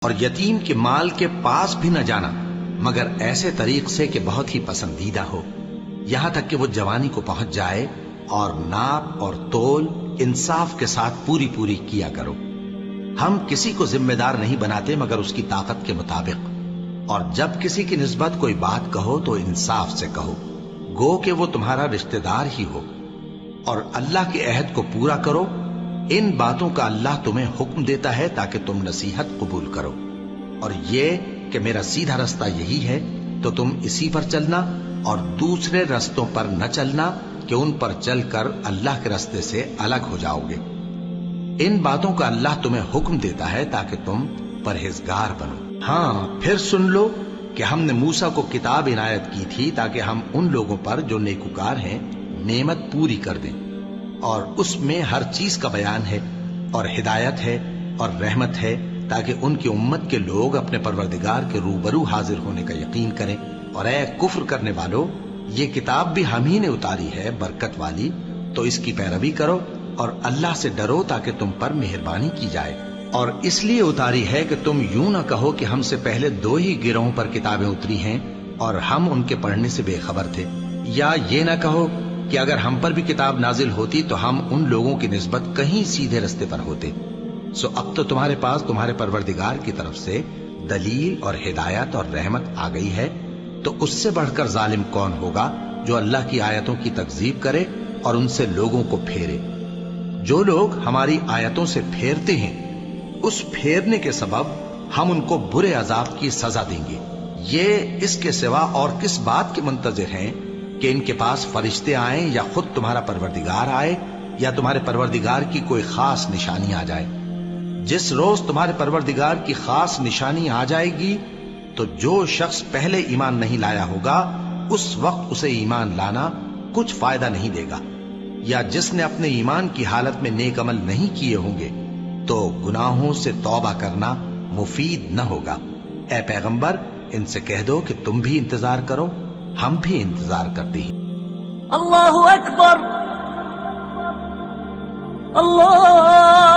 اور یتیم کے مال کے پاس بھی نہ جانا مگر ایسے طریق سے کہ بہت ہی پسندیدہ ہو، یہاں تک کہ وہ جوانی کو پہنچ جائے، اور ناپ اور تول انصاف کے ساتھ پوری پوری کیا کرو۔ ہم کسی کو ذمہ دار نہیں بناتے مگر اس کی طاقت کے مطابق، اور جب کسی کی نسبت کوئی بات کہو تو انصاف سے کہو، گو کہ وہ تمہارا رشتہ دار ہی ہو، اور اللہ کے عہد کو پورا کرو۔ ان باتوں کا اللہ تمہیں حکم دیتا ہے تاکہ تم نصیحت قبول کرو، اور یہ کہ میرا سیدھا رستہ یہی ہے تو تم اسی پر چلنا، اور دوسرے رستوں پر نہ چلنا کہ ان پر چل کر اللہ کے رستے سے الگ ہو جاؤ گے۔ ان باتوں کا اللہ تمہیں حکم دیتا ہے تاکہ تم پرہیزگار بنو۔ ہاں پھر سن لو کہ ہم نے موسیٰ کو کتاب عنایت کی تھی تاکہ ہم ان لوگوں پر جو نیکوکار ہیں نعمت پوری کر دیں، اور اس میں ہر چیز کا بیان ہے، اور ہدایت ہے اور رحمت ہے، تاکہ ان کی امت کے لوگ اپنے پروردگار کے روبرو حاضر ہونے کا یقین کریں۔ اور اے کفر کرنے والو، یہ کتاب بھی ہم ہی نے اتاری ہے برکت والی، تو اس کی پیروی کرو اور اللہ سے ڈرو تاکہ تم پر مہربانی کی جائے۔ اور اس لیے اتاری ہے کہ تم یوں نہ کہو کہ ہم سے پہلے 2 ہی گروہوں پر کتابیں اتری ہیں اور ہم ان کے پڑھنے سے بے خبر تھے، یا یہ نہ کہو کہ اگر ہم پر بھی کتاب نازل ہوتی تو ہم ان لوگوں کی نسبت کہیں سیدھے رستے پر ہوتے۔ سو اب تو تمہارے پاس تمہارے پروردگار کی طرف سے دلیل اور ہدایت اور رحمت آ گئی ہے، تو اس سے بڑھ کر ظالم کون ہوگا جو اللہ کی آیتوں کی تکذیب کرے اور ان سے لوگوں کو پھیرے۔ جو لوگ ہماری آیتوں سے پھیرتے ہیں، اس پھیرنے کے سبب ہم ان کو برے عذاب کی سزا دیں گے۔ یہ اس کے سوا اور کس بات کے منتظر ہیں کہ ان کے پاس فرشتے آئیں، یا خود تمہارا پروردگار آئے، یا تمہارے پروردگار کی کوئی خاص نشانی آ جائے۔ جس روز تمہارے پروردگار کی خاص نشانی آ جائے گی تو جو شخص پہلے ایمان نہیں لایا ہوگا اس وقت اسے ایمان لانا کچھ فائدہ نہیں دے گا، یا جس نے اپنے ایمان کی حالت میں نیک عمل نہیں کیے ہوں گے تو گناہوں سے توبہ کرنا مفید نہ ہوگا۔ اے پیغمبر، ان سے کہہ دو کہ تم بھی انتظار کرو، ہم بھی انتظار کرتے ہیں۔ اللہ اکبر، اللہ